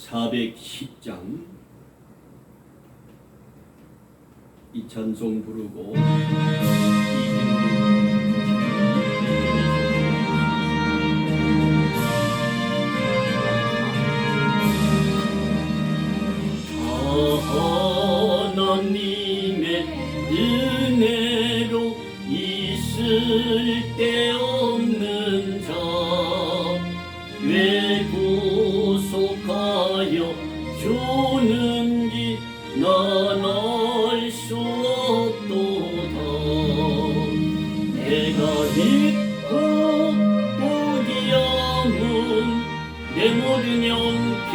410장 이 찬송 부르고 하나님의 은혜로 있을 데 없는 자 왜 구속하여 주는지 난 알 수 없도다. 내가 믿고 포기함은 내 모든 형편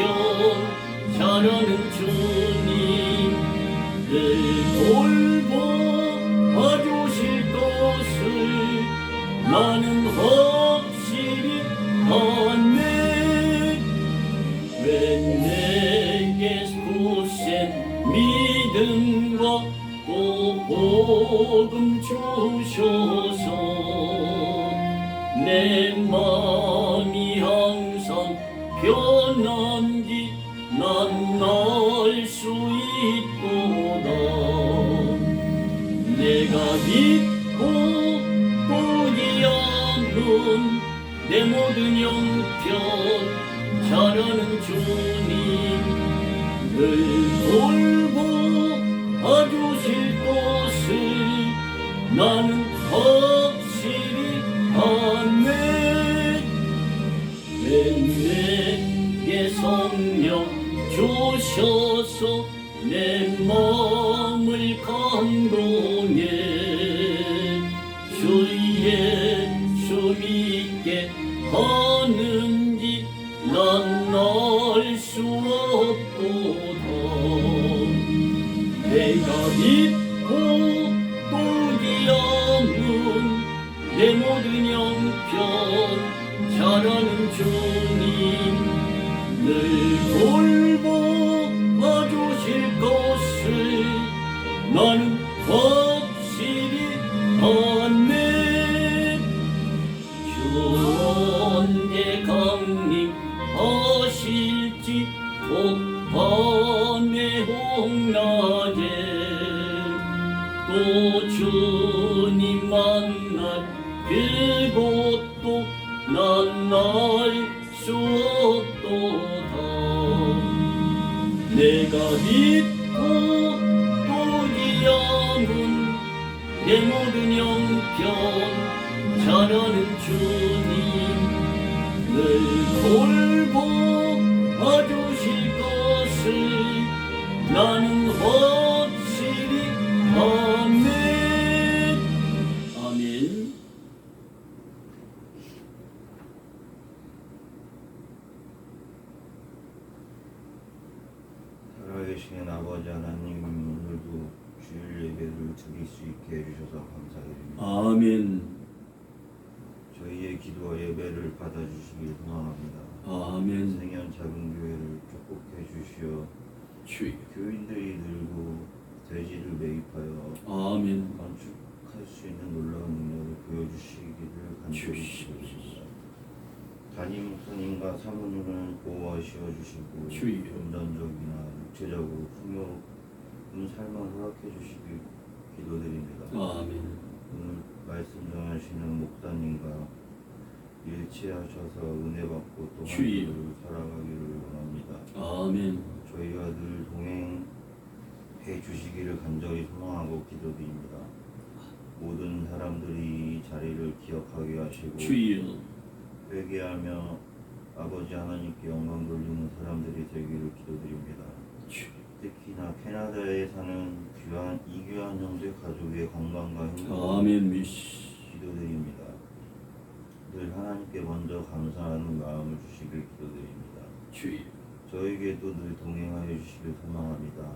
잘하는 주님 늘 돌보아주실 것을 나는 확실히 아네. 왜 내게 굳센 믿음과 또 복음 주셔서 내 마음이 항상 편한지 난 알 수 있도다. 내가 믿고 포기함은 내 모든 형편 잘하는 주님 늘 돌보아주실 것을 나는 확실히 아네. 왜 내게 성령 주셔서 내 마음을 감동해 주 예수 믿게 하는지 난 알 수 없도다. 내가 믿고 포기함은 내 모든 형편 잘하는 주님 늘 돌보아주실 것을 나는 확실히 아네. 주 언제 강림하실지 혹밤의 홍낮에 또 주님 만날 그곳도 난 알 수 없도다. 내가 믿고 포기함은 내 모든 형편 잘하는 주님 늘 돌보아주실 것을 나는 확실히 아멘. 아멘. 살아계시는 아버지 하나님, 오늘도 주일 예배를 드릴 수 있게 해주셔서 감사드립니다. 아멘. 저희의 기도와 예배를 받아주시길 소망합니다. 아멘. 생년 작은 교회를 축복해 주시어 주여. 교인들이 늘고 대지를 매입하여 아멘. 건축할 수 있는 놀라운 능력을 보여주시기를 간절히 기도드립니다. 담임 목사님과 사모님을 보호하시어 주시고 주여. 금전적이나 육체적으로 풍요로운 삶을 허락해 주시길 기도드립니다. 아멘. 오늘 말씀 전하시는 목사님과 일치하셔서 은혜 받고 또 주여. 하늘을 살아가기를 원합니다. 아멘. 저희와 늘 동행해 주시기를 간절히 소망하고 기도드립니다. 모든 사람들이 이 자리를 기억하게 하시고 주여. 회개하며 아버지 하나님께 영광 돌리는 사람들이 되기를 기도드립니다. 주여. 특히나 캐나다에 사는 이규환 형제 가족의 건강과 행복을 아멘. 미시. 기도드립니다. 늘 하나님께 먼저 감사하는 마음을 주시길 기도드립니다. 주여. 저에게도 늘 동행하여 주시길 소망합니다.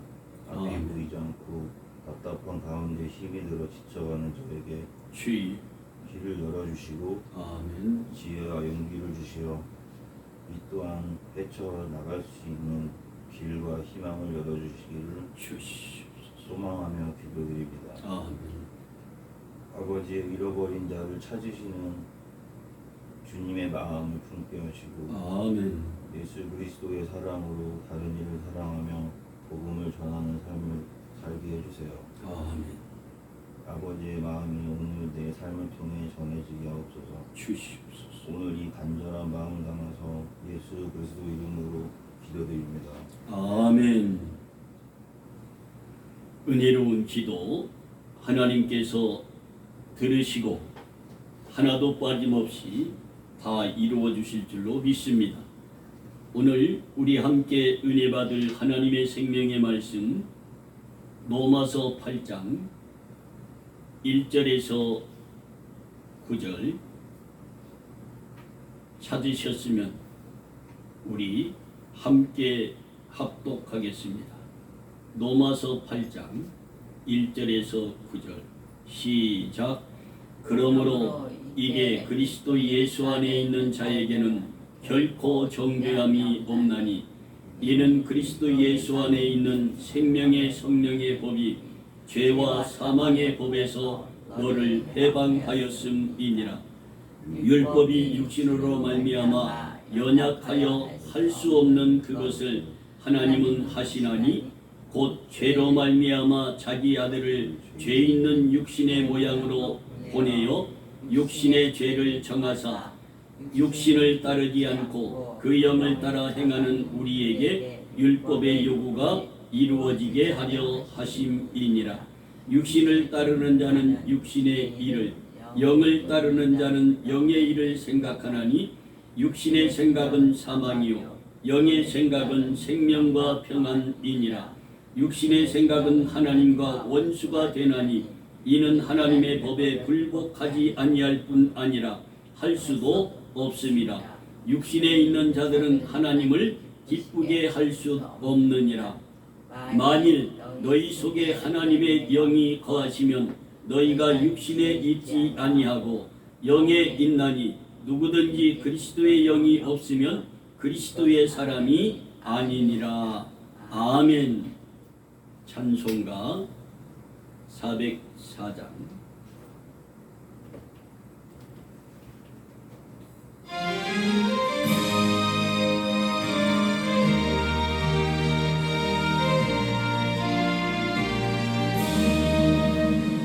앞이 아멘. 보이지 않고 답답한 가운데 힘이 들어 지쳐가는 저에게 주여. 길을 열어주시고 아멘. 지혜와 용기를 주시어 이 또한 헤쳐나갈 수 있는 길과 희망을 열어주시기를 주시옵소서. 소망하며 기도드립니다. 아멘. 아버지의 잃어버린 자를 찾으시는 주님의 마음을 품게 하시고 아멘. 예수 그리스도의 사랑으로 다른 이를 사랑하며 복음을 전하는 삶을 살게 해주세요. 아멘. 아버지의 마음이 오늘 내 삶을 통해 전해지게 하옵소서. 주시옵소서. 오늘 이 간절한 마음을 담아서 예수 그리스도 이름으로 기도드립니다. 아멘. 은혜로운 기도 하나님께서 들으시고 하나도 빠짐없이 다 이루어 주실 줄로 믿습니다. 오늘 우리 함께 은혜 받을 하나님의 생명의 말씀 로마서 8장 1절에서 9절 찾으셨으면 우리 함께 합독하겠습니다. 로마서 8장 1절에서 9절 시작. 그러므로 이게 그리스도 예수 안에 있는 자에게는 결코 정죄함이 없나니 이는 그리스도 예수 안에 있는 생명의 성령의 법이 죄와 사망의 법에서 너를 해방하였음이니라. 율법이 육신으로 말미암아 연약하여 할 수 없는 그것을 하나님은 하시나니 곧 죄로 말미암아 자기 아들을 죄 있는 육신의 모양으로 보내어 육신의 죄를 정하사 육신을 따르지 않고 그 영을 따라 행하는 우리에게 율법의 요구가 이루어지게 하려 하심이니라. 육신을 따르는 자는 육신의 일을, 영을 따르는 자는 영의 일을 생각하나니 육신의 생각은 사망이요 영의 생각은 생명과 평안이니라. 육신의 생각은 하나님과 원수가 되나니 이는 하나님의 법에 불복하지 아니할 뿐 아니라 할 수도 없음이라. 육신에 있는 자들은 하나님을 기쁘게 할 수 없느니라. 만일 너희 속에 하나님의 영이 거하시면 너희가 육신에 있지 아니하고 영에 있나니 누구든지 그리스도의 영이 없으면 그리스도의 사람이 아니니라. 아멘. 찬송가 404장.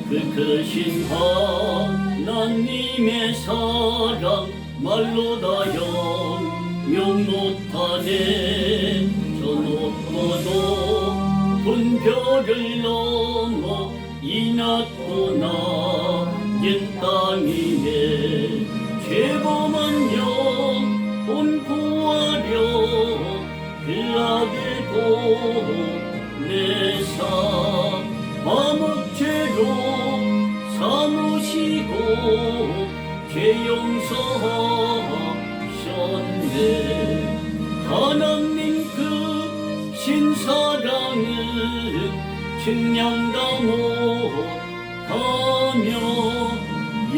그 크신 하나님의 사랑 말로 다 영영 못하네. 저 높고도 본 별을 넘어 이 낮고 낮은 땅이네. 죄범한 영혼 구하려 그 아들 보내사 화목죄로 삼으시고 죄 용서하셨네. 하나님 그 신사랑을 측량다 못하며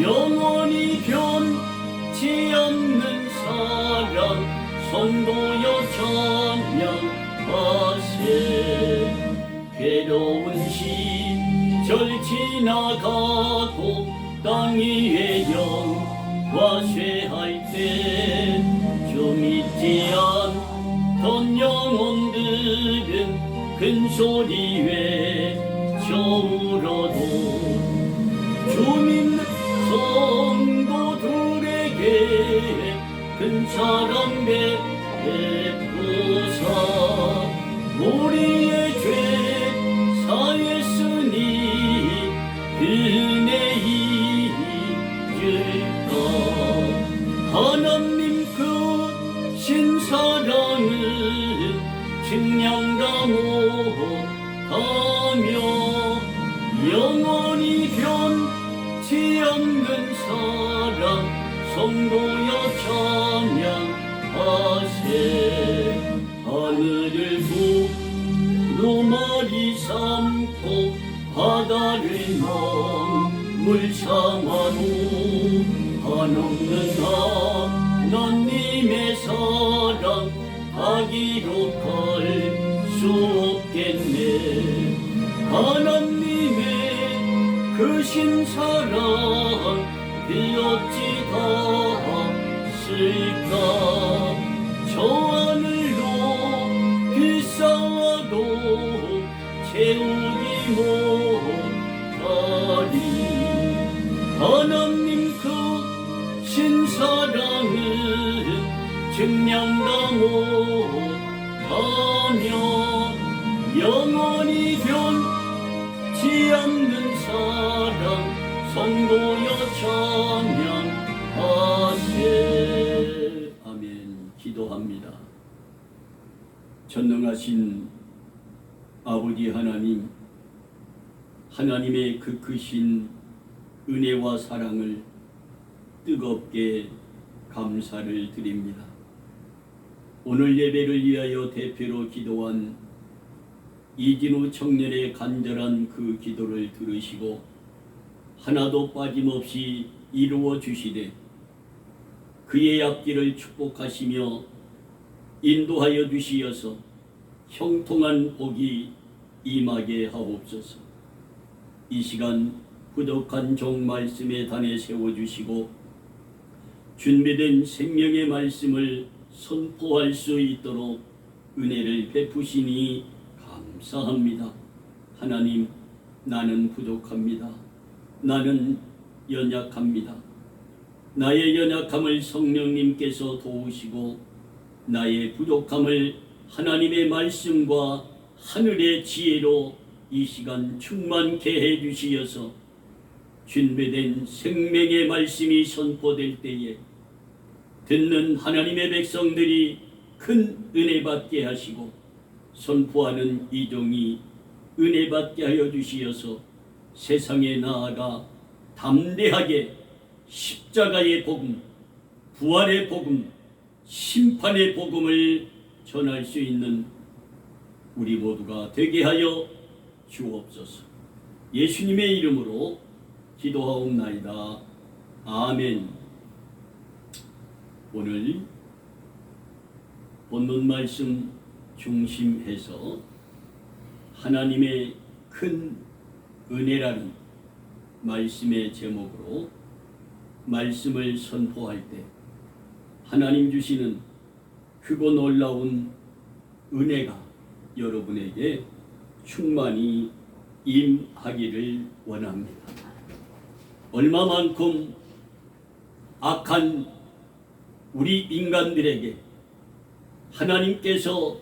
영원히 변치 않는 사랑 성도여 찬양하세. 괴로운 시절 지나가고 땅 위에 영화 쇠할 때 주 믿지 않던 영혼들은 큰 소리 외쳐울어도 주 믿는 성도들에게 큰 사랑 베푸사 우리의 죄 사했으니 은혜 잊을까. 하나님 그 신사랑을 측량다 못하며 영원히 변치 않는 사랑 성도여 찬양하세. 하늘을 두루마리 삼고 바다를 먹물 삼아도 한없는 하나님의 사랑 다 기록할 수 없겠네. 하나님의 그 신사랑 그 어찌 다 쓸까. 저 안에 증명도 못하며 영원히 변치 않는 사랑 성도여 찬양하세. 아멘. 기도합니다. 전능하신 아버지 하나님, 하나님의 그 크신 은혜와 사랑을 뜨겁게 감사를 드립니다. 오늘 예배를 위하여 대표로 기도한 이진우 청년의 간절한 그 기도를 들으시고 하나도 빠짐없이 이루어 주시되 그의 앞길을 축복하시며 인도하여 주시어서 형통한 복이 임하게 하옵소서. 이 시간 부족한 종 말씀의 단에 세워주시고 준비된 생명의 말씀을 선포할 수 있도록 은혜를 베푸시니 감사합니다. 하나님, 나는 부족합니다. 나는 연약합니다. 나의 연약함을 성령님께서 도우시고 나의 부족함을 하나님의 말씀과 하늘의 지혜로 이 시간 충만케 해주시어서 준비된 생명의 말씀이 선포될 때에 듣는 하나님의 백성들이 큰 은혜 받게 하시고 선포하는 이종이 은혜 받게 하여 주시어서 세상에 나아가 담대하게 십자가의 복음, 부활의 복음, 심판의 복음을 전할 수 있는 우리 모두가 되게 하여 주옵소서. 예수님의 이름으로 기도하옵나이다. 아멘. 오늘 본문 말씀 중심해서 하나님의 큰 은혜라는 말씀의 제목으로 말씀을 선포할 때 하나님 주시는 크고 놀라운 은혜가 여러분에게 충만히 임하기를 원합니다. 얼마만큼 악한 우리 인간들에게 하나님께서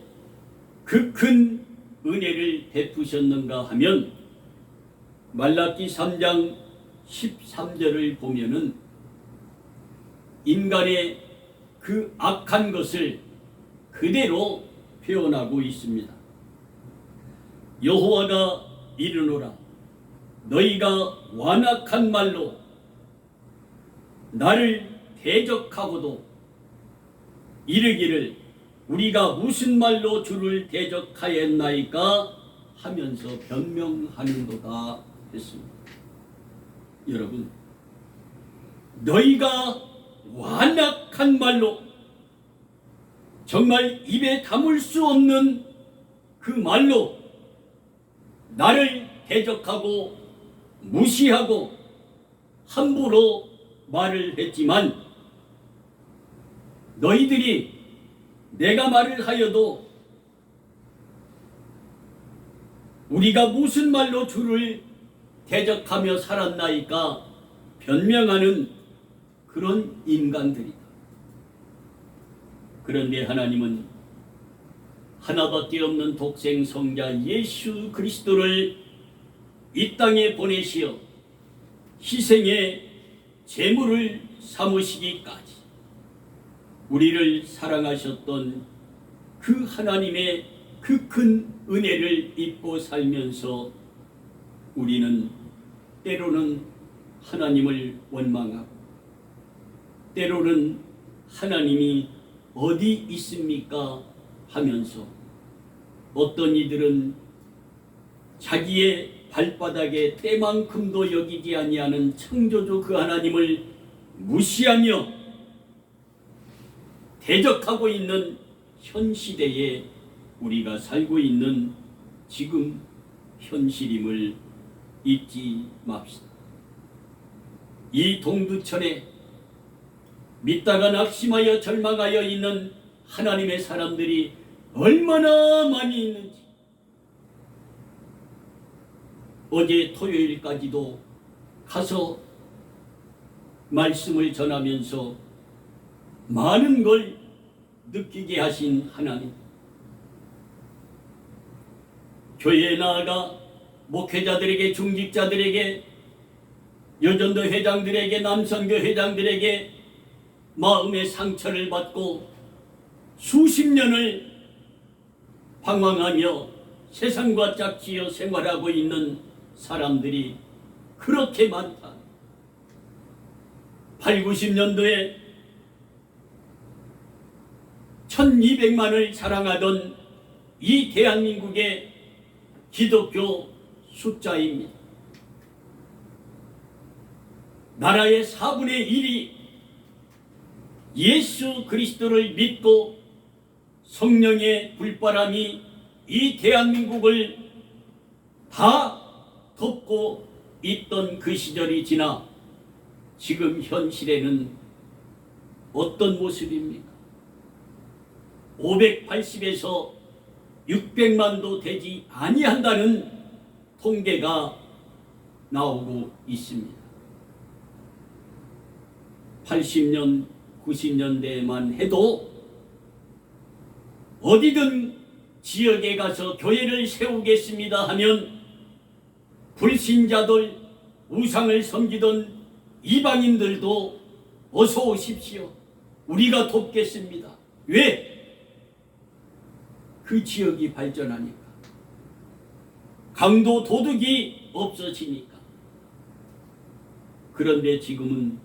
그 큰 은혜를 베푸셨는가 하면 말라기 3장 13절을 보면은 인간의 그 악한 것을 그대로 표현하고 있습니다. 여호와가 이르노라, 너희가 완악한 말로 나를 대적하고도 이르기를 우리가 무슨 말로 주를 대적하였나이까 하면서 변명하는도다 했습니다. 여러분, 너희가 완악한 말로 정말 입에 담을 수 없는 그 말로 나를 대적하고 무시하고 함부로 말을 했지만 너희들이 내가 말을 하여도 우리가 무슨 말로 주를 대적하며 살았나이까 변명하는 그런 인간들이다. 그런데 하나님은 하나밖에 없는 독생 성자 예수 그리스도를 이 땅에 보내시어 희생의 제물을 삼으시기까지 우리를 사랑하셨던 그 하나님의 그 큰 은혜를 잊고 살면서 우리는 때로는 하나님을 원망하고 때로는 하나님이 어디 있습니까 하면서 어떤 이들은 자기의 발바닥에 때만큼도 여기지 아니하는 창조주 그 하나님을 무시하며 대적하고 있는 현 시대에 우리가 살고 있는 지금 현실임을 잊지 맙시다. 이 동두천에 믿다가 낙심하여 절망하여 있는 하나님의 사람들이 얼마나 많이 있는지 어제 토요일까지도 가서 말씀을 전하면서 많은 걸 느끼게 하신 하나님, 교회에 나아가 목회자들에게, 중직자들에게, 여전도 회장들에게, 남선교 회장들에게 마음의 상처를 받고 수십 년을 방황하며 세상과 짝지어 생활하고 있는 사람들이 그렇게 많다. 8, 90년도에 1200만을 자랑하던 이 대한민국의 기독교 숫자입니다. 나라의 4분의 1이 예수 그리스도를 믿고 성령의 불바람이 이 대한민국을 다 덮고 있던 그 시절이 지나 지금 현실에는 어떤 모습입니까? 580에서 600만도 되지 아니한다는 통계가 나오고 있습니다. 80년, 90년대만 해도 어디든 지역에 가서 교회를 세우겠습니다 하면 불신자들, 우상을 섬기던 이방인들도 어서 오십시오, 우리가 돕겠습니다. 왜? 그 지역이 발전하니까, 강도 도둑이 없어지니까. 그런데 지금은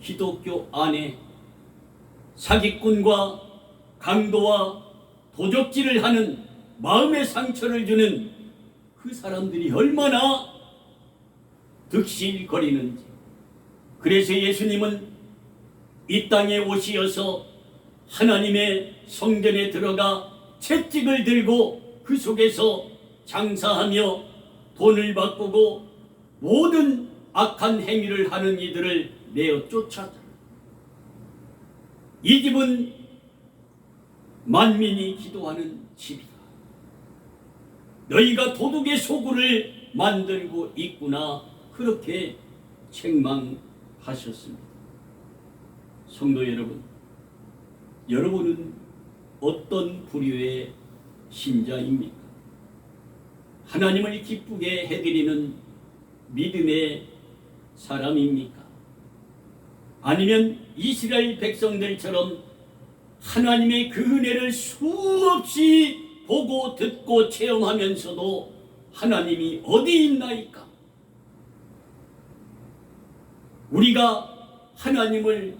기독교 안에 사기꾼과 강도와 도적질을 하는, 마음의 상처를 주는 그 사람들이 얼마나 득실거리는지. 그래서 예수님은 이 땅에 오시어서 하나님의 성전에 들어가 채찍을 들고 그 속에서 장사하며 돈을 바꾸고 모든 악한 행위를 하는 이들을 내어 쫓아다. 이 집은 만민이 기도하는 집이다. 너희가 도둑의 소굴을 만들고 있구나, 그렇게 책망하셨습니다. 성도 여러분, 여러분은 어떤 부류의 신자입니까? 하나님을 기쁘게 해드리는 믿음의 사람입니까? 아니면 이스라엘 백성들처럼 하나님의 그 은혜를 수없이 보고 듣고 체험하면서도 하나님이 어디 있나이까? 우리가 하나님을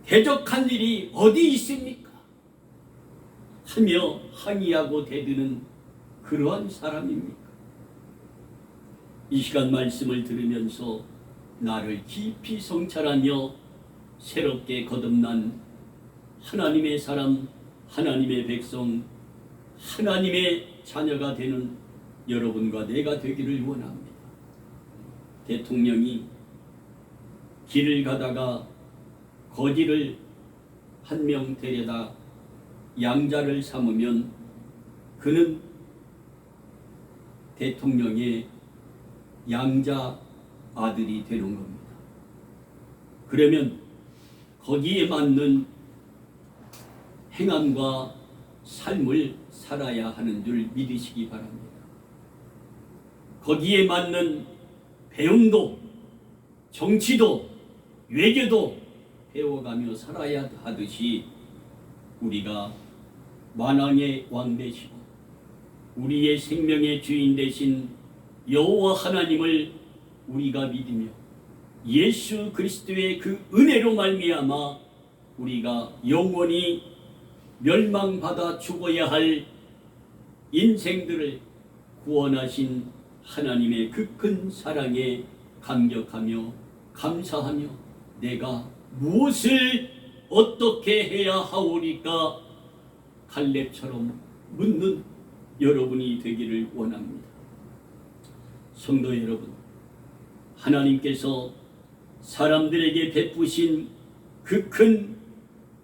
대적한 일이 어디 있습니까? 하며 항의하고 대드는 그러한 사람입니까? 이 시간 말씀을 들으면서 나를 깊이 성찰하며 새롭게 거듭난 하나님의 사람, 하나님의 백성, 하나님의 자녀가 되는 여러분과 내가 되기를 원합니다. 대통령이 길을 가다가 거지를 한 명 데려다 양자를 삼으면 그는 대통령의 양자 아들이 되는 겁니다. 그러면 거기에 맞는 행함과 삶을 살아야 하는 줄 믿으시기 바랍니다. 거기에 맞는 배움도, 정치도, 외교도 배워가며 살아야 하듯이 우리가 만왕의 왕 되시고 우리의 생명의 주인 되신 여호와 하나님을 우리가 믿으며 예수 그리스도의 그 은혜로 말미암아 우리가 영원히 멸망받아 죽어야 할 인생들을 구원하신 하나님의 그 큰 사랑에 감격하며 감사하며 내가 무엇을 어떻게 해야 하오리까 갈렙처럼 묻는 여러분이 되기를 원합니다. 성도 여러분, 하나님께서 사람들에게 베푸신 그 큰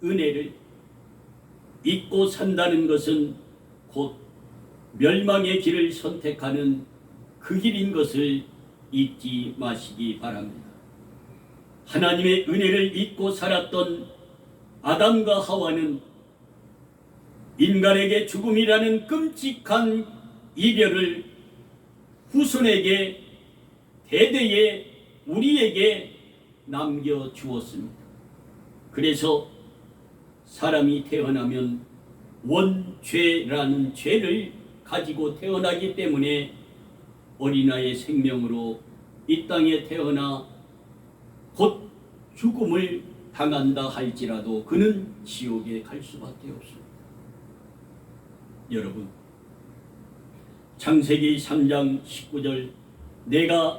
은혜를 잊고 산다는 것은 곧 멸망의 길을 선택하는 그 길인 것을 잊지 마시기 바랍니다. 하나님의 은혜를 잊고 살았던 아담과 하와는 인간에게 죽음이라는 끔찍한 이별을 후손에게 대대에 우리에게 남겨주었습니다. 그래서 사람이 태어나면 원죄라는 죄를 가지고 태어나기 때문에 어린아이의 생명으로 이 땅에 태어나 곧 죽음을 당한다 할지라도 그는 지옥에 갈 수밖에 없습니다. 여러분, 창세기 3장 19절 내가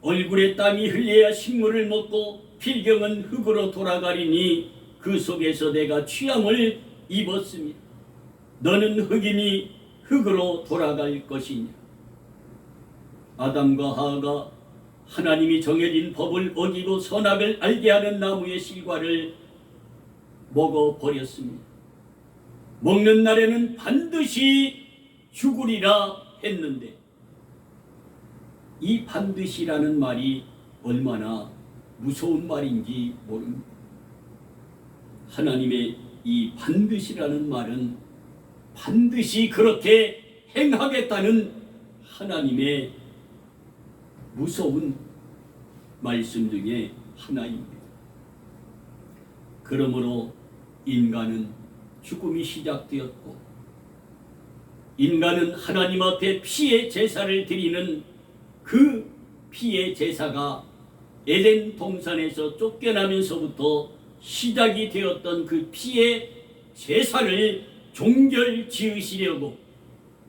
얼굴에 땀이 흘려야 식물을 먹고 필경은 흙으로 돌아가리니 그 속에서 내가 취함을 입었으니 너는 흙이니 흙으로 돌아갈 것이냐. 아담과 하와가 하나님이 정해진 법을 어기고 선악을 알게 하는 나무의 실과를 먹어버렸습니다. 먹는 날에는 반드시 죽으리라 했는데 이 반드시라는 말이 얼마나 무서운 말인지 모릅니다. 하나님의 이 반드시라는 말은 반드시 그렇게 행하겠다는 하나님의 무서운 말씀 중에 하나입니다. 그러므로 인간은 죽음이 시작되었고 인간은 하나님 앞에 피의 제사를 드리는 그 피의 제사가 에덴 동산에서 쫓겨나면서부터 시작이 되었던 그 피의 제사를 종결 지으시려고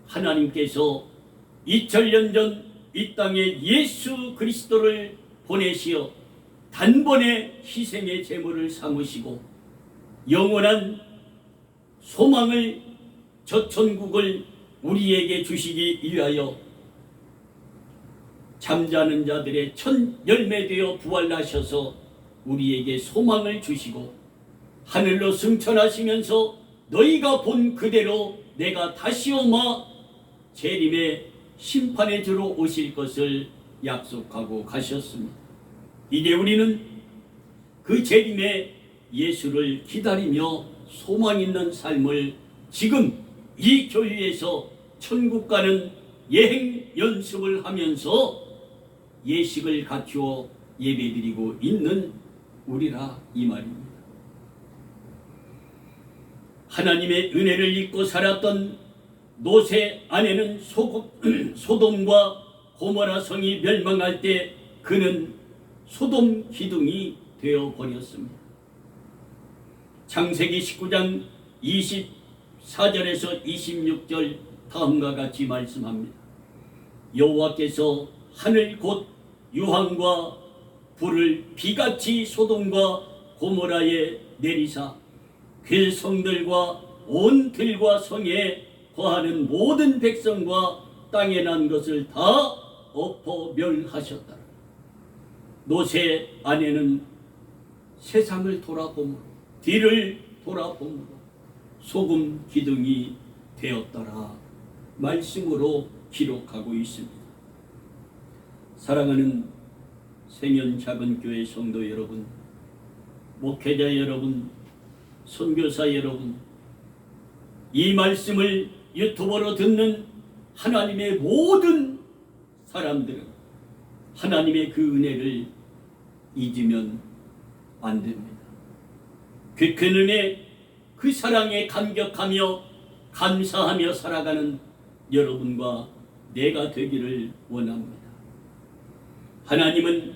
하나님께서 2000년 전 이 땅에 예수 그리스도를 보내시어 단번에 희생의 제물을 삼으시고 영원한 소망을 저 천국을 우리에게 주시기 위하여 잠자는 자들의 첫 열매 되어 부활하셔서 우리에게 소망을 주시고 하늘로 승천하시면서 너희가 본 그대로 내가 다시 오마 재림의 심판의 주로 오실 것을 약속하고 가셨습니다. 이제 우리는 그 재림의 예수를 기다리며 소망 있는 삶을 지금 이 교회에서 천국 가는 예행 연습을 하면서 예식을 갖추어 예배드리고 있는 우리라 이 말입니다. 하나님의 은혜를 잊고 살았던 노세 아내는 소돔과 고모라 성이 멸망할 때 그는 소돔 기둥이 되어버렸습니다. 창세기 19장 24절에서 26절 다음과 같이 말씀합니다. 여호와께서 하늘 곧 유황과 불을 비같이 소돔과 고모라에 내리사 그 성들과 온 들과 성에 거하는 모든 백성과 땅에 난 것을 다 엎어 멸하셨다. 노세 아내는 세상을 돌아보므로 뒤를 돌아보므로 소금 기둥이 되었더라 말씀으로 기록하고 있습니다. 사랑하는 세면 작은 교회 성도 여러분, 목회자 여러분, 선교사 여러분, 이 말씀을 유튜버로 듣는 하나님의 모든 사람들은 하나님의 그 은혜를 잊으면 안 됩니다. 그 은혜, 그 사랑에 감격하며 감사하며 살아가는 여러분과 내가 되기를 원합니다. 하나님은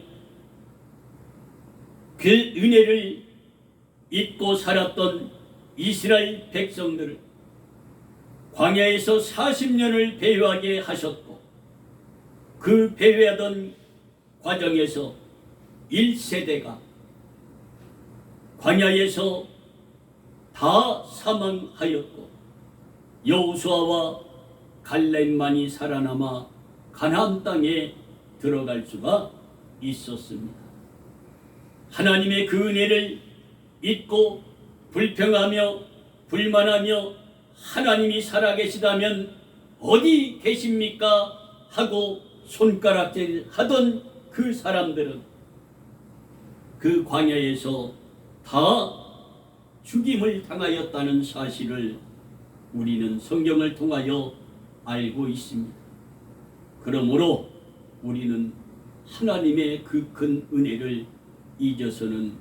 그 은혜를 잊고 살았던 이스라엘 백성들을 광야에서 40년을 배회하게 하셨고 그 배회하던 과정에서 1세대가 광야에서 다 사망하였고 여호수아와 갈렙만이 살아남아 가나안 땅에 들어갈 수가 있었습니다. 하나님의 그 은혜를 잊고 불평하며 불만하며 하나님이 살아계시다면 어디 계십니까? 하고 손가락질 하던 그 사람들은 그 광야에서 다 죽임을 당하였다는 사실을 우리는 성경을 통하여 알고 있습니다. 그러므로 우리는 하나님의 그 큰 은혜를 잊어서는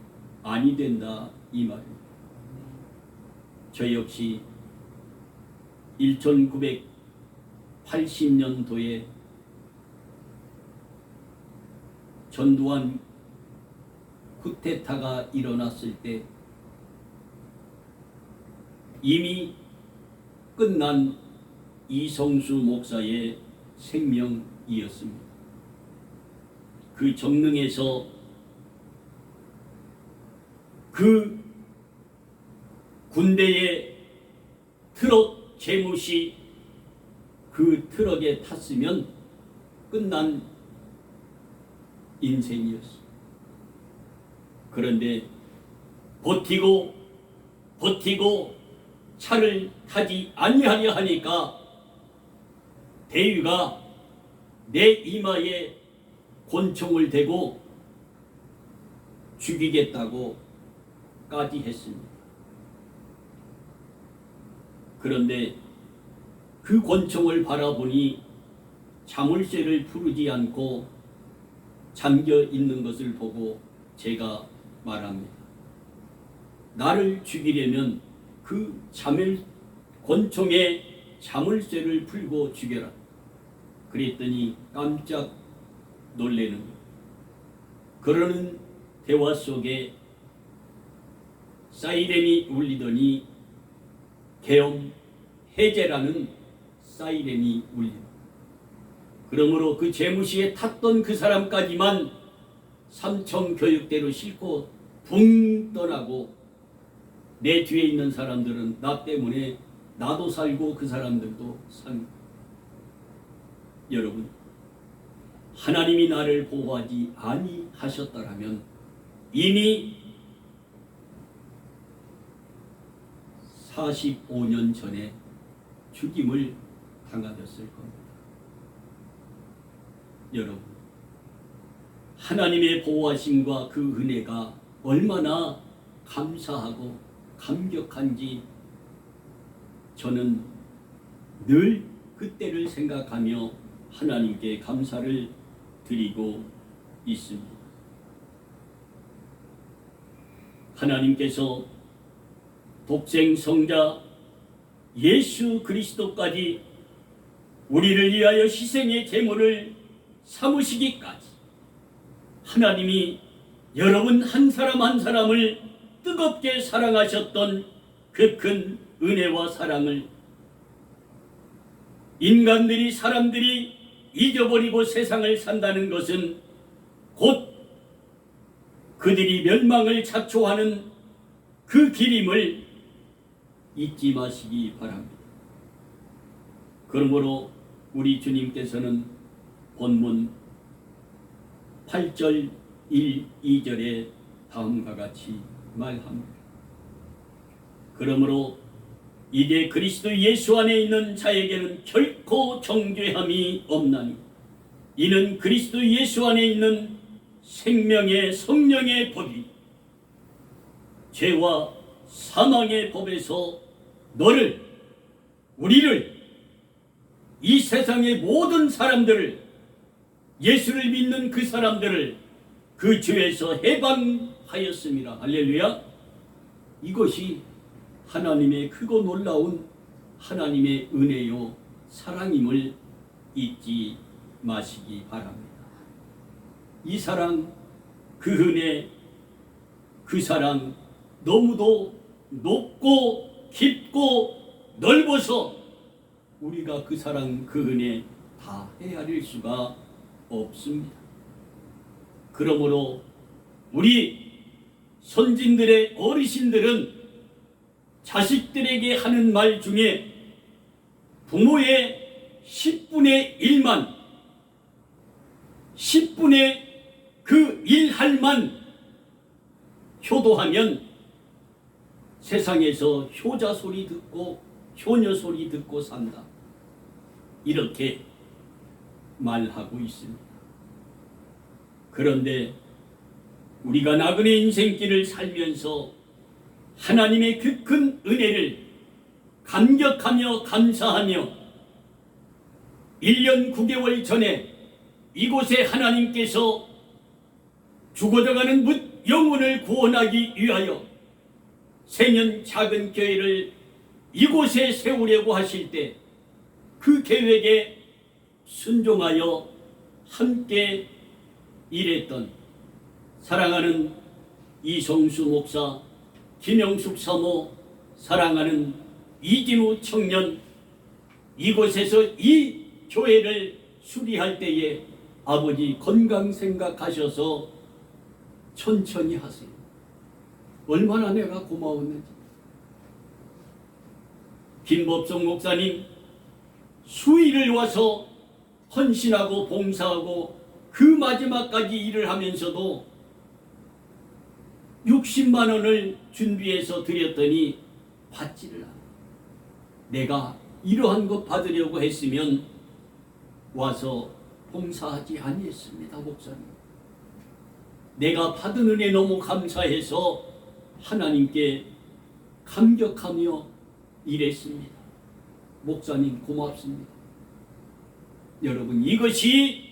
아니 된다 이 말입니다. 저 역시 1980년도에 전두환 쿠데타가 일어났을 때 이미 끝난 이성수 목사의 생명이었습니다. 그 정릉에서 그 군대의 트럭 제무시 그 트럭에 탔으면 끝난 인생이었습니다. 그런데 버티고 차를 타지 아니하려 하니까 대위가 내 이마에 권총을 대고 죽이겠다고까지 했습니다. 그런데 그 권총을 바라보니 자물쇠를 풀지 않고 잠겨 있는 것을 보고 제가 말합니다. 나를 죽이려면 그 권총에 자물쇠를 풀고 죽여라. 그랬더니 깜짝 놀래는 거예요. 그러는 대화 속에 사이렌이 울리더니 계엄 해제라는 사이렌이 울립니다. 그러므로 그 제무시에 탔던 그 사람까지만 삼청 교육대로 싣고 붕 떠나고 내 뒤에 있는 사람들은 나 때문에 나도 살고 그 사람들도 삽니다. 여러분, 하나님이 나를 보호하지 아니하셨더라면 이미 45년 전에 죽임을 당하였을 겁니다. 여러분, 하나님의 보호하심과 그 은혜가 얼마나 감사하고 감격한지 저는 늘 그때를 생각하며 하나님께 감사를 드리고 있습니다. 하나님께서 독생 성자 예수 그리스도까지 우리를 위하여 희생의 제물을 삼으시기까지 하나님이 여러분 한 사람 한 사람을 뜨겁게 사랑하셨던 그 큰 은혜와 사랑을 사람들이 잊어버리고 세상을 산다는 것은 곧 그들이 멸망을 자초하는 그 길임을 잊지 마시기 바랍니다. 그러므로 우리 주님께서는 본문 8절 1, 2절에 다음과 같이 말합니다. 그러므로 이제 그리스도 예수 안에 있는 자에게는 결코 정죄함이 없나니 이는 그리스도 예수 안에 있는 생명의 성령의 법이 죄와 사망의 법에서 우리를 이 세상의 모든 사람들을 예수를 믿는 그 사람들을 그 죄에서 해방하였습니다. 할렐루야. 이것이 하나님의 크고 놀라운 하나님의 은혜요 사랑임을 잊지 마시기 바랍니다. 이 사랑, 그 은혜, 그 사랑 너무도 높고 깊고 넓어서 우리가 그 사랑, 그 은혜 다 헤아릴 수가 없습니다. 그러므로 우리 선진들의 어르신들은 자식들에게 하는 말 중에 부모의 10분의 1만 10분의 그 1할만 효도하면 세상에서 효자 소리 듣고 효녀 소리 듣고 산다. 이렇게 말하고 있습니다. 그런데 우리가 나그네 인생길을 살면서 하나님의 그 큰 은혜를 감격하며 감사하며 1년 9개월 전에 이곳에 하나님께서 죽어져가는 뭇 영혼을 구원하기 위하여 생년 작은 교회를 이곳에 세우려고 하실 때 그 계획에 순종하여 함께 일했던 사랑하는 이성수 목사, 김영숙 사모, 사랑하는 이진우 청년, 이곳에서 이 교회를 수리할 때에 아버지 건강 생각하셔서 천천히 하세요. 얼마나 내가 고마웠는지. 김법성 목사님 수일을 와서 헌신하고 봉사하고 그 마지막까지 일을 하면서도 60만 원을 준비해서 드렸더니 받지를 않아. 내가 이러한 것 받으려고 했으면 와서 봉사하지 아니했습니다. 목사님, 내가 받은 은혜 너무 감사해서 하나님께 감격하며 일했습니다. 목사님 고맙습니다. 여러분, 이것이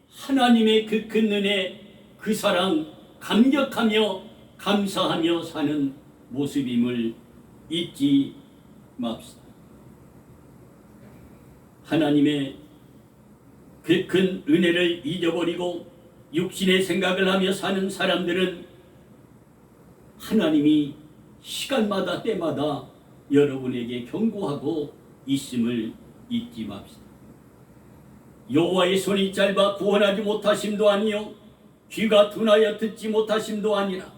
하나님의 그 큰 은혜, 그 사랑 감격하며 감사하며 사는 모습임을 잊지 맙시다. 하나님의 그 큰 은혜를 잊어버리고 육신의 생각을 하며 사는 사람들은 하나님이 시간마다 때마다 여러분에게 경고하고 있음을 잊지 맙시다. 여호와의 손이 짧아 구원하지 못하심도 아니요 귀가 둔하여 듣지 못하심도 아니라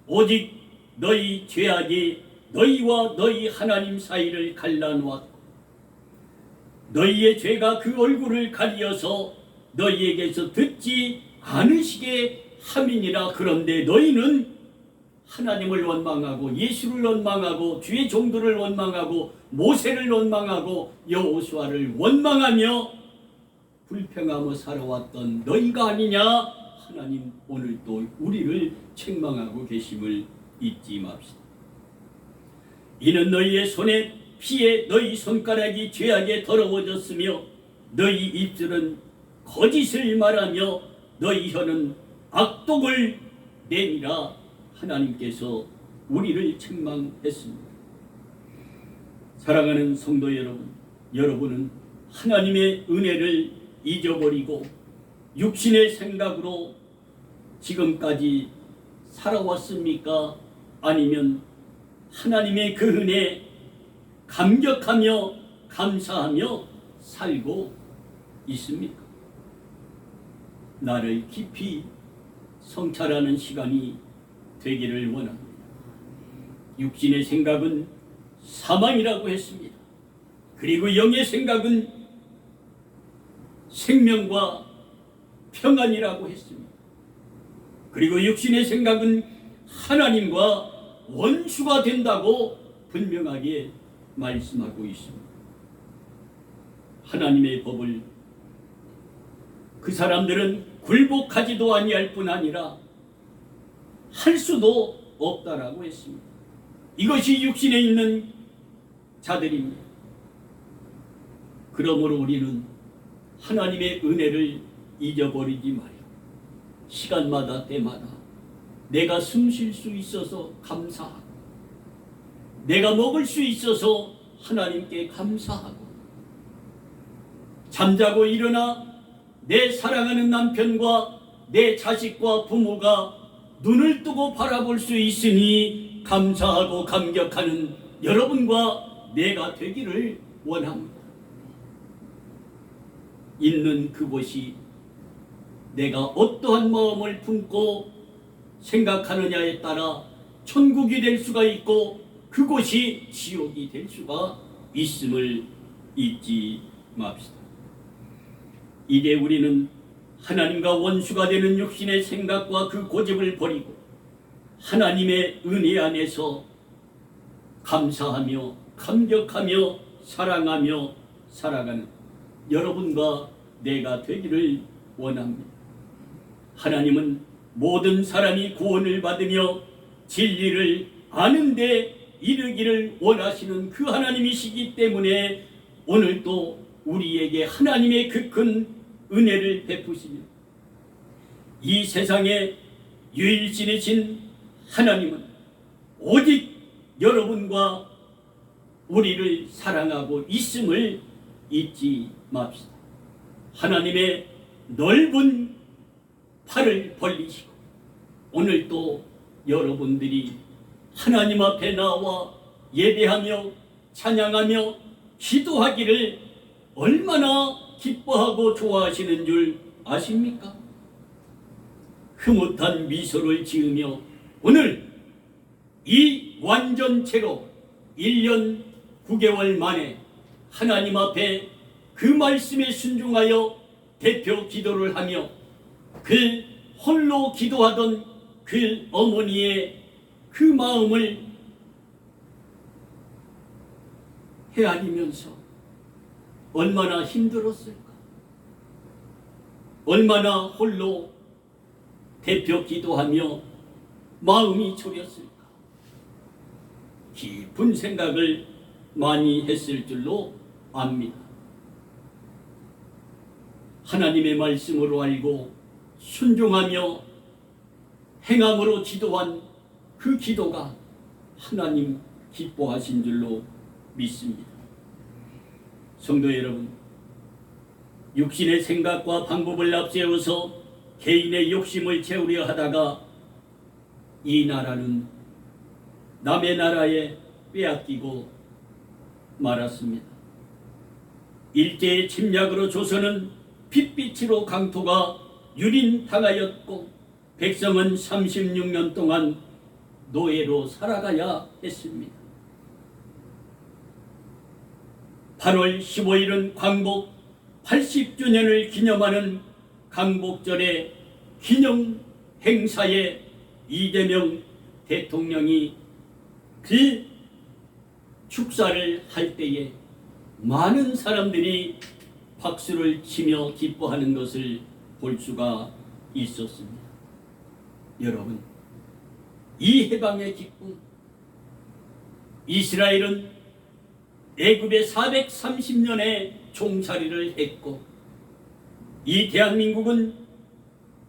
오직 너희 죄악이 너희와 너희 하나님 사이를 갈라놓았고 너희의 죄가 그 얼굴을 가리어서 너희에게서 듣지 않으시게 함이니라. 그런데 너희는 하나님을 원망하고 예수를 원망하고 주의 종들을 원망하고 모세를 원망하고 여호수아를 원망하며 불평하며 살아왔던 너희가 아니냐. 하나님 오늘 또 우리를 책망하고 계심을 잊지 맙시다. 이는 너희의 손에 피에 너희 손가락이 죄악에 더러워졌으며 너희 입술은 거짓을 말하며 너희 혀는 악독을 내니라. 하나님께서 우리를 책망했습니다. 사랑하는 성도 여러분, 여러분은 하나님의 은혜를 잊어버리고 육신의 생각으로 지금까지 살아왔습니까? 아니면 하나님의 그 은혜 감격하며 감사하며 살고 있습니까? 나를 깊이 성찰하는 시간이 되기를 원합니다. 육신의 생각은 사망이라고 했습니다. 그리고 영의 생각은 생명과 평안이라고 했습니다. 그리고 육신의 생각은 하나님과 원수가 된다고 분명하게 말씀하고 있습니다. 하나님의 법을 그 사람들은 굴복하지도 아니할 뿐 아니라 할 수도 없다라고 했습니다. 이것이 육신에 있는 자들입니다. 그러므로 우리는 하나님의 은혜를 잊어버리지 마요. 시간마다 때마다 내가 숨 쉴 수 있어서 감사하고 내가 먹을 수 있어서 하나님께 감사하고 잠자고 일어나 내 사랑하는 남편과 내 자식과 부모가 눈을 뜨고 바라볼 수 있으니 감사하고 감격하는 여러분과 내가 되기를 원합니다. 있는 그곳이 내가 어떠한 마음을 품고 생각하느냐에 따라 천국이 될 수가 있고 그곳이 지옥이 될 수가 있음을 잊지 맙시다. 이제 우리는 하나님과 원수가 되는 육신의 생각과 그 고집을 버리고 하나님의 은혜 안에서 감사하며 감격하며 사랑하며 살아가는 여러분과 내가 되기를 원합니다. 하나님은 모든 사람이 구원을 받으며 진리를 아는데 이르기를 원하시는 그 하나님이시기 때문에 오늘도 우리에게 하나님의 그 큰 은혜를 베푸시며 이 세상에 유일신이신 하나님은 오직 여러분과 우리를 사랑하고 있음을 잊지 맙시다. 하나님의 넓은 팔을 벌리시고 오늘도 여러분들이 하나님 앞에 나와 예배하며 찬양하며 기도하기를 얼마나 기뻐하고 좋아하시는 줄 아십니까? 흐뭇한 미소를 지으며 오늘 이 완전체로 1년 9개월 만에 하나님 앞에 그 말씀에 순종하여 대표 기도를 하며 그 홀로 기도하던 그 어머니의 그 마음을 헤아리면서 얼마나 힘들었을까? 얼마나 홀로 대표 기도하며 마음이 졸였을까? 깊은 생각을 많이 했을 줄로 압니다. 하나님의 말씀으로 알고 순종하며 행함으로 기도한 그 기도가 하나님 기뻐하신 줄로 믿습니다. 성도 여러분, 육신의 생각과 방법을 앞세워서 개인의 욕심을 채우려 하다가 이 나라는 남의 나라에 빼앗기고 말았습니다. 일제의 침략으로 조선은 핏빛으로 강토가 유린당하였고 백성은 36년 동안 노예로 살아가야 했습니다. 8월 15일은 광복 80주년을 기념하는 광복절의 기념 행사에 이재명 대통령이 그 축사를 할 때에 많은 사람들이 박수를 치며 기뻐하는 것을 볼 수가 있었습니다. 여러분, 이 해방의 기쁨, 이스라엘은 애굽에 430년의 종살이를 했고 이 대한민국은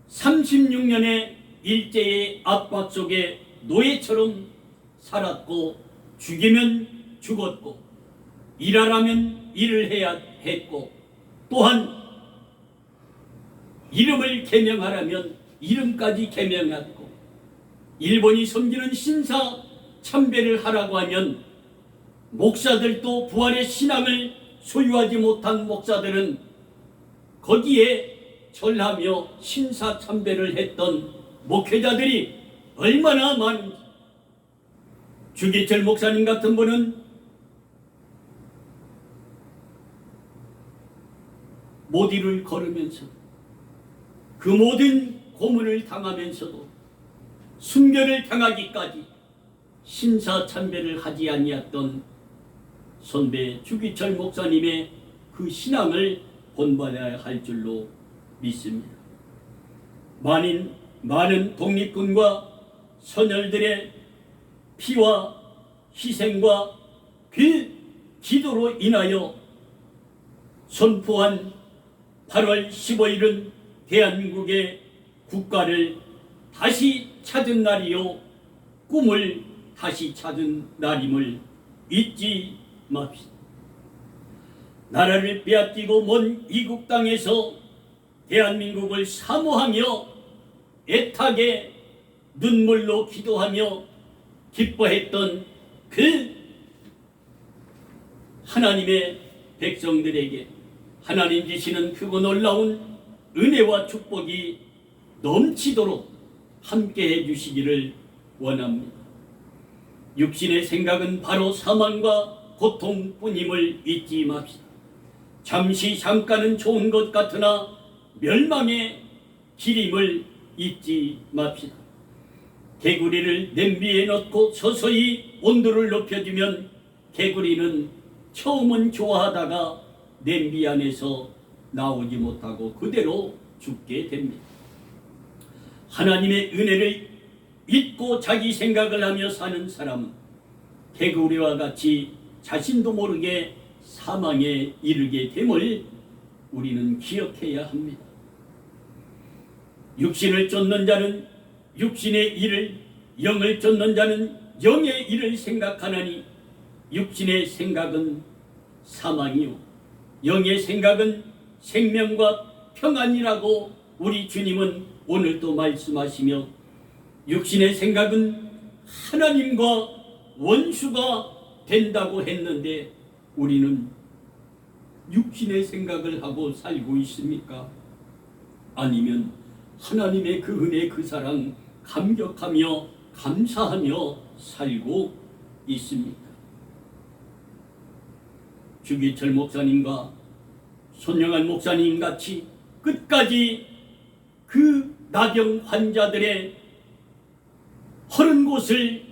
36년의 일제의 압박 속에 노예처럼 살았고 죽이면 죽었고 일하라면 일을 해야 했고 또한 이름을 개명하라면 이름까지 개명했고 일본이 섬기는 신사 참배를 하라고 하면 목사들도 부활의 신앙을 소유하지 못한 목사들은 거기에 절하며 신사 참배를 했던 목회자들이 얼마나 많은지 주기철 목사님 같은 분은 모디를 걸으면서 그 모든 고문을 당하면서도 순교를 당하기까지 신사 참배를 하지 아니했던 선배 주기철 목사님의 그 신앙을 본받아야 할 줄로 믿습니다. 많은 독립군과 선열들의 피와 희생과 그 기도로 인하여 선포한 8월 15일은 대한민국의 국가를 다시 찾은 날이요 꿈을 다시 찾은 날임을 잊지 맙시다. 나라를 빼앗기고 먼 이국 땅에서 대한민국을 사모하며 애타게 눈물로 기도하며 기뻐했던 그 하나님의 백성들에게 하나님 주시는 크고 놀라운 은혜와 축복이 넘치도록 함께 해주시기를 원합니다. 육신의 생각은 바로 사망과 고통뿐임을 잊지 맙시다. 잠깐은 좋은 것 같으나 멸망의 길임을 잊지 맙시다. 개구리를 냄비에 넣고 서서히 온도를 높여주면 개구리는 처음은 좋아하다가 냄비 안에서 나오지 못하고 그대로 죽게 됩니다. 하나님의 은혜를 믿고 자기 생각을 하며 사는 사람은 개구리와 같이 자신도 모르게 사망에 이르게 됨을 우리는 기억해야 합니다. 육신을 쫓는 자는 육신의 일을, 영을 쫓는 자는 영의 일을 생각하나니 육신의 생각은 사망이요 영의 생각은 생명과 평안이라고 우리 주님은 오늘도 말씀하시며, 육신의 생각은 하나님과 원수가 된다고 했는데 우리는 육신의 생각을 하고 살고 있습니까? 아니면 하나님의 그 은혜, 그 사랑 감격하며 감사하며 살고 있습니까? 주기철 목사님과 손영한 목사님 같이 끝까지 그 나병 환자들의 허른 곳을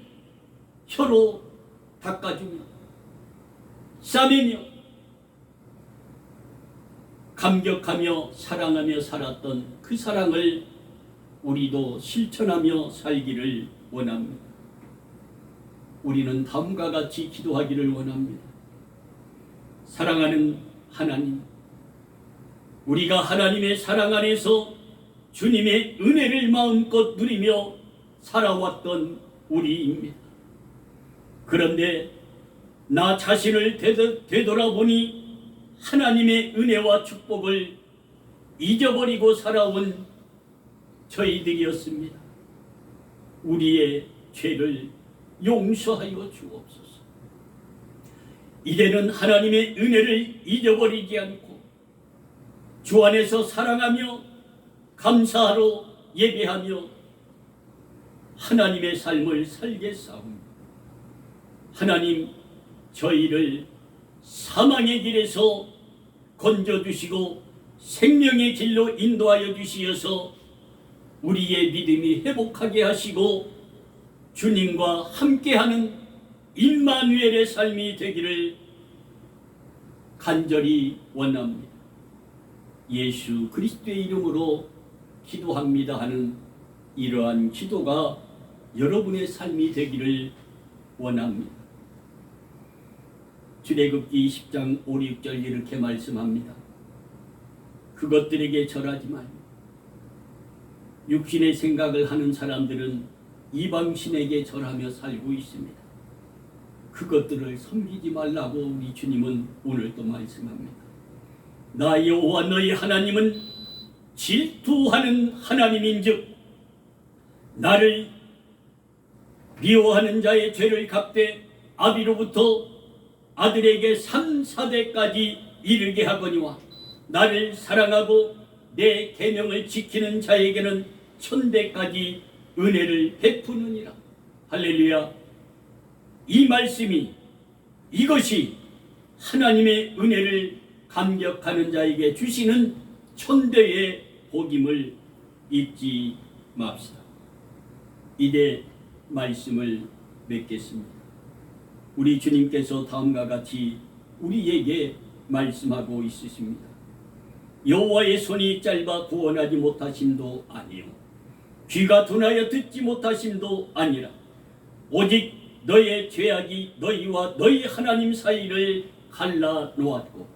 혀로 닦아주며 싸매며 감격하며 사랑하며 살았던 그 사랑을 우리도 실천하며 살기를 원합니다. 우리는 다음과 같이 기도하기를 원합니다. 사랑하는 하나님, 우리가 하나님의 사랑 안에서 주님의 은혜를 마음껏 누리며 살아왔던 우리입니다. 그런데 나 자신을 되돌아보니 하나님의 은혜와 축복을 잊어버리고 살아온 저희들이었습니다. 우리의 죄를 용서하여 주옵소서. 이제는 하나님의 은혜를 잊어버리지 않고 주 안에서 사랑하며 감사하러 예배하며 하나님의 삶을 살겠사옵니다. 하나님, 저희를 사망의 길에서 건져주시고 생명의 길로 인도하여 주시어서 우리의 믿음이 회복하게 하시고 주님과 함께하는 임마누엘의 삶이 되기를 간절히 원합니다. 예수 그리스도의 이름으로 기도합니다 하는 이러한 기도가 여러분의 삶이 되기를 원합니다. 출애굽기 20장 5, 6절 이렇게 말씀합니다. 그것들에게 절하지 말고 육신의 생각을 하는 사람들은 이방신에게 절하며 살고 있습니다. 그것들을 섬기지 말라고 우리 주님은 오늘도 말씀합니다. 나 여호와 너희 하나님은 질투하는 하나님인즉 나를 미워하는 자의 죄를 갚되 아비로부터 아들에게 3, 4대까지 이르게 하거니와 나를 사랑하고 내 계명을 지키는 자에게는 1000대까지 은혜를 베푸느니라. 할렐루야. 이 말씀이, 이것이 하나님의 은혜를 감격하는 자에게 주시는 1000대의 복임을 잊지 맙시다. 이제 말씀을 맺겠습니다. 우리 주님께서 다음과 같이 우리에게 말씀하고 있으십니다. 여호와의 손이 짧아 구원하지 못하심도 아니요 귀가 둔하여 듣지 못하심도 아니라 오직 너의 죄악이 너희와 너희 하나님 사이를 갈라 놓았고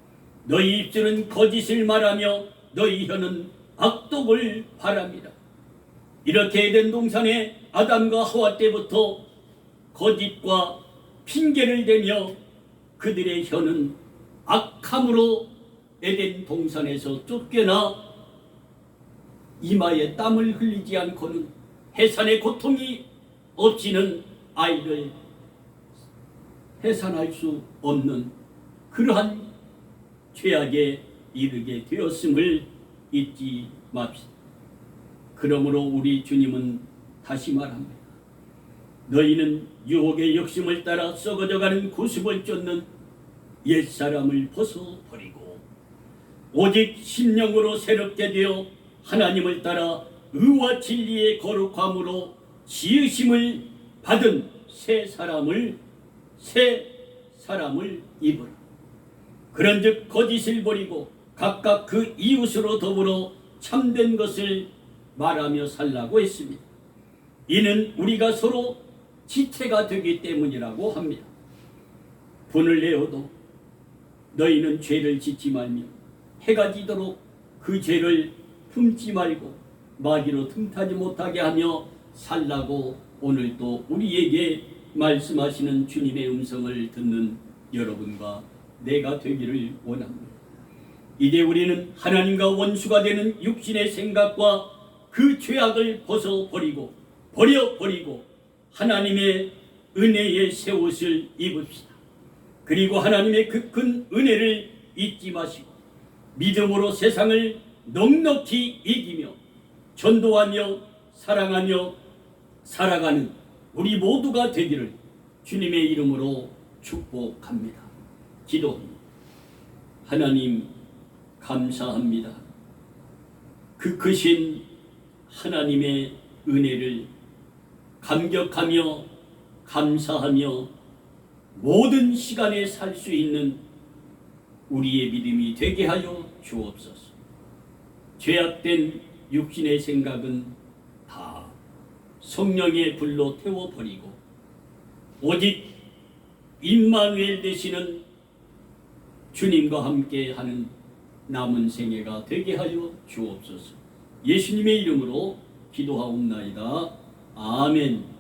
너희 입술은 거짓을 말하며 너희 혀는 악독을 바랍니다. 이렇게 에덴 동산에 아담과 하와 때부터 거짓과 핑계를 대며 그들의 혀는 악함으로 에덴 동산에서 쫓겨나 이마에 땀을 흘리지 않고는 해산의 고통이 없이는 아이를 해산할 수 없는 그러한 죄악에 이르게 되었음을 잊지 맙시다. 그러므로 우리 주님은 다시 말합니다. 너희는 유혹의 욕심을 따라 썩어져가는 구습을 쫓는 옛사람을 벗어버리고 오직 심령으로 새롭게 되어 하나님을 따라 의와 진리의 거룩함으로 지으심을 받은 새 사람을 입으라. 그런즉 거짓을 버리고 각각 그 이웃으로 더불어 참된 것을 말하며 살라고 했습니다. 이는 우리가 서로 지체가 되기 때문이라고 합니다. 분을 내어도 너희는 죄를 짓지 말며 해가 지도록 그 죄를 품지 말고 마귀로 틈타지 못하게 하며 살라고 오늘 또 우리에게 말씀하시는 주님의 음성을 듣는 여러분과 내가 되기를 원합니다. 이제 우리는 하나님과 원수가 되는 육신의 생각과 그 죄악을 벗어버리고 버려버리고 하나님의 은혜의 새 옷을 입읍시다. 그리고 하나님의 그 큰 은혜를 잊지 마시고 믿음으로 세상을 넉넉히 이기며 전도하며 사랑하며 살아가는 우리 모두가 되기를 주님의 이름으로 축복합니다. 기도합니다. 하나님 감사합니다. 그 크신 하나님의 은혜를 감격하며 감사하며 모든 시간에 살 수 있는 우리의 믿음이 되게 하여 주옵소서. 죄악된 육신의 생각은 다 성령의 불로 태워버리고 오직 임마누엘 되시는 주님과 함께하는 남은 생애가 되게 하여 주옵소서. 예수님의 이름으로 기도하옵나이다. 아멘.